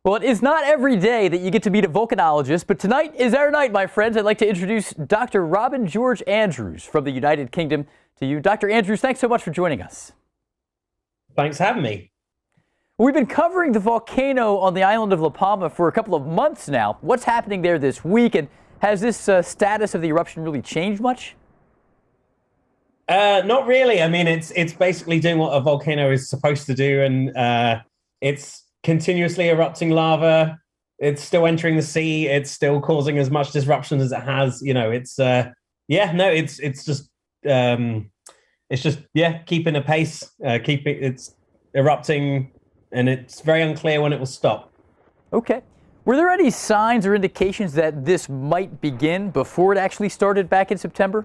Well, it is not every day that you get to meet a volcanologist, but tonight is our night, my friends. I'd like to introduce Dr. Robin George Andrews from the United Kingdom to you. Dr. Andrews, thanks so much for joining us. Thanks for having me. We've been covering the volcano on the island of La Palma for a couple of months now. What's happening there this week, and has this status of the eruption really changed much? Not really. I mean, it's basically doing what a volcano is supposed to do, and it's continuously erupting lava. It's still entering the sea. It's still causing as much disruption as it has. It's just keeping a pace, it's erupting, and it's very unclear when it will stop. Okay. Were there any signs or indications that this might begin before it actually started back in September?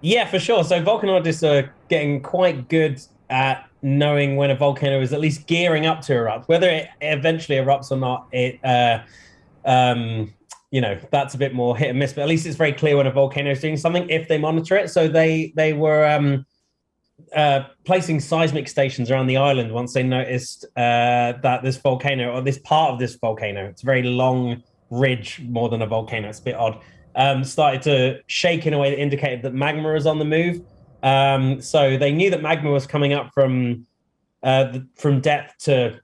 Yeah, for sure. So volcanologists are getting quite good at knowing when a volcano is at least gearing up to erupt. Whether it eventually erupts or not, that's a bit more hit and miss. But at least it's very clear when a volcano is doing something if they monitor it. So they were placing seismic stations around the island once they noticed that this volcano, or this part of this volcano, it's a very long ridge more than a volcano, it's a bit odd, started to shake in a way that indicated that magma was on the move. So they knew that magma was coming up from depth to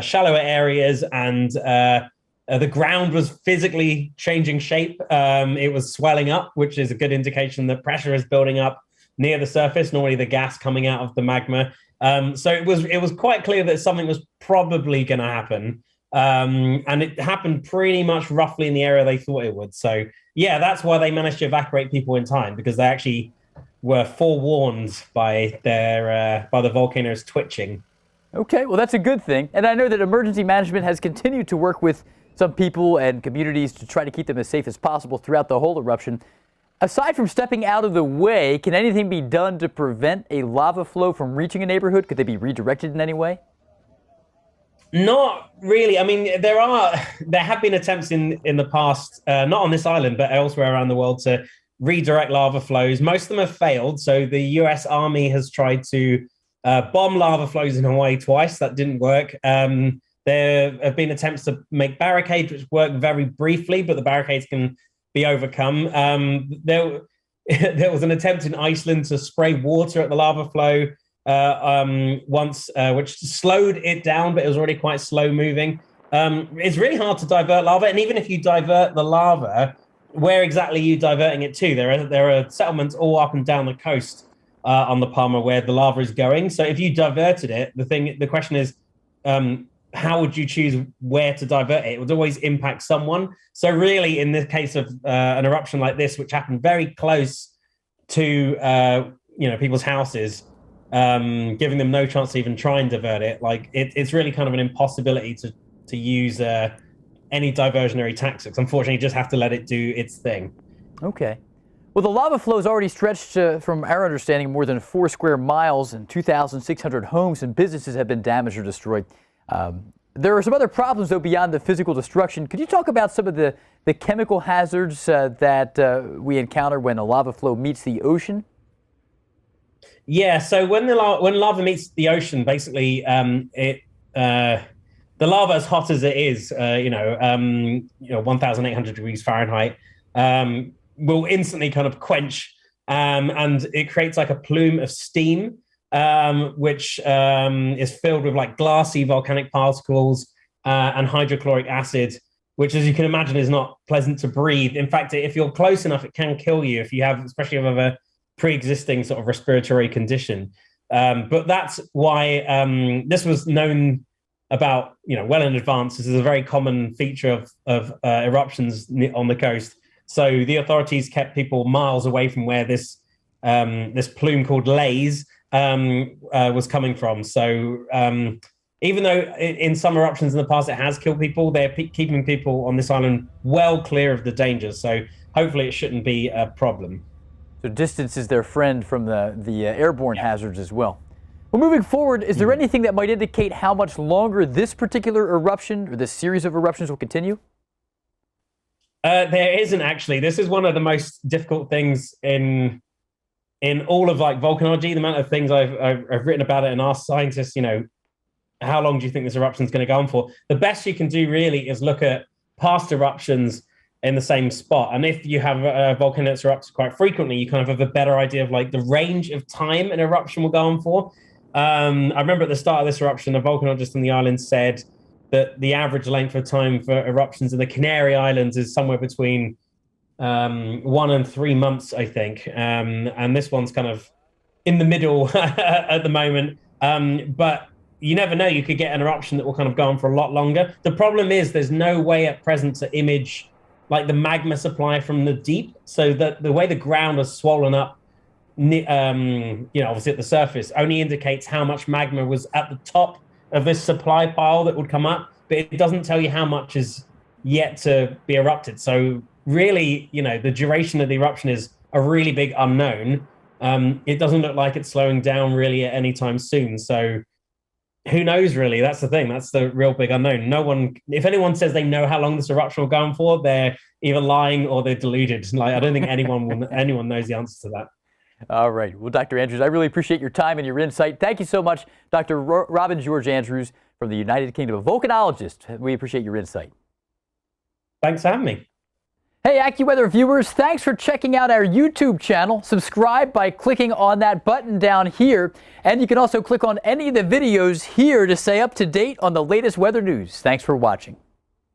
shallower areas, and the ground was physically changing shape. It was swelling up, which is a good indication that pressure is building up near the surface, normally the gas coming out of the magma. So it was quite clear that something was probably going to happen. And it happened pretty much roughly in the area they thought it would. So yeah, that's why they managed to evacuate people in time, because they actually were forewarned by the volcano's twitching. Okay, well, that's a good thing. And I know that emergency management has continued to work with some people and communities to try to keep them as safe as possible throughout the whole eruption. Aside from stepping out of the way, can anything be done to prevent a lava flow from reaching a neighborhood? Could they be redirected in any way? Not really. I mean, there have been attempts in the past, not on this island, but elsewhere around the world, to redirect lava flows. Most of them have failed. So the US Army has tried to bomb lava flows in Hawaii twice. That didn't work. There have been attempts to make barricades, which work very briefly, but the barricades can be overcome. There was an attempt in Iceland to spray water at the lava flow once, which slowed it down, but it was already quite slow moving. It's really hard to divert lava, and even if you divert the lava, where exactly are you diverting it to? There are settlements all up and down the coast on the Palma where the lava is going. So if you diverted it, the question is, how would you choose where to divert it? It would always impact someone. So really, in the case of an eruption like this, which happened very close to people's houses, giving them no chance to even try and divert it, it's really kind of an impossibility to use any diversionary tactics. Unfortunately, you just have to let it do its thing. Okay. Well, the lava flow has already stretched, from our understanding, more than 4 square miles, and 2,600 homes and businesses have been damaged or destroyed. There are some other problems, though, beyond the physical destruction. Could you talk about some of the chemical hazards that we encounter when a lava flow meets the ocean? Yeah, so when lava meets the ocean, basically, the lava, as hot as it is, 1,800 degrees Fahrenheit, will instantly kind of quench, and it creates like a plume of steam, which is filled with like glassy volcanic particles and hydrochloric acid, which, as you can imagine, is not pleasant to breathe. In fact, if you're close enough, it can kill you especially if you have a pre-existing sort of respiratory condition. But that's why this was known about, well in advance. This is a very common feature of eruptions on the coast. So the authorities kept people miles away from where this plume called laze was coming from. So even though in some eruptions in the past it has killed people, they're keeping people on this island well clear of the dangers. So hopefully it shouldn't be a problem. So distance is their friend from the airborne hazards as well. Well, moving forward, is there anything that might indicate how much longer this particular eruption or this series of eruptions will continue? There isn't, actually. This is one of the most difficult things in all of volcanology. The amount of things I've written about it and asked scientists, how long do you think this eruption is going to go on for? The best you can do really is look at past eruptions in the same spot. And if you have a volcano that's erupts quite frequently, you kind of have a better idea of like the range of time an eruption will go on for. I remember at the start of this eruption, a volcanologist on the island said that the average length of time for eruptions in the Canary Islands is somewhere between 1 and 3 months, I think. And this one's kind of in the middle at the moment. But you never know, you could get an eruption that will kind of go on for a lot longer. The problem is there's no way at present to image like the magma supply from the deep. So that the way the ground is swollen up, obviously at the surface, only indicates how much magma was at the top of this supply pile that would come up, but it doesn't tell you how much is yet to be erupted. So really, the duration of the eruption is a really big unknown. It doesn't look like it's slowing down really at any time soon. So who knows, really? That's the thing. That's the real big unknown. No one, if anyone says they know how long this eruption will go on for, they're either lying or they're deluded. Like, I don't think anyone knows the answer to that. All right. Well, Dr. Andrews, I really appreciate your time and your insight. Thank you so much, Dr. Robin George Andrews from the United Kingdom, a volcanologist. We appreciate your insight. Thanks for having me. Hey, AccuWeather viewers, thanks for checking out our YouTube channel. Subscribe by clicking on that button down here. And you can also click on any of the videos here to stay up to date on the latest weather news. Thanks for watching.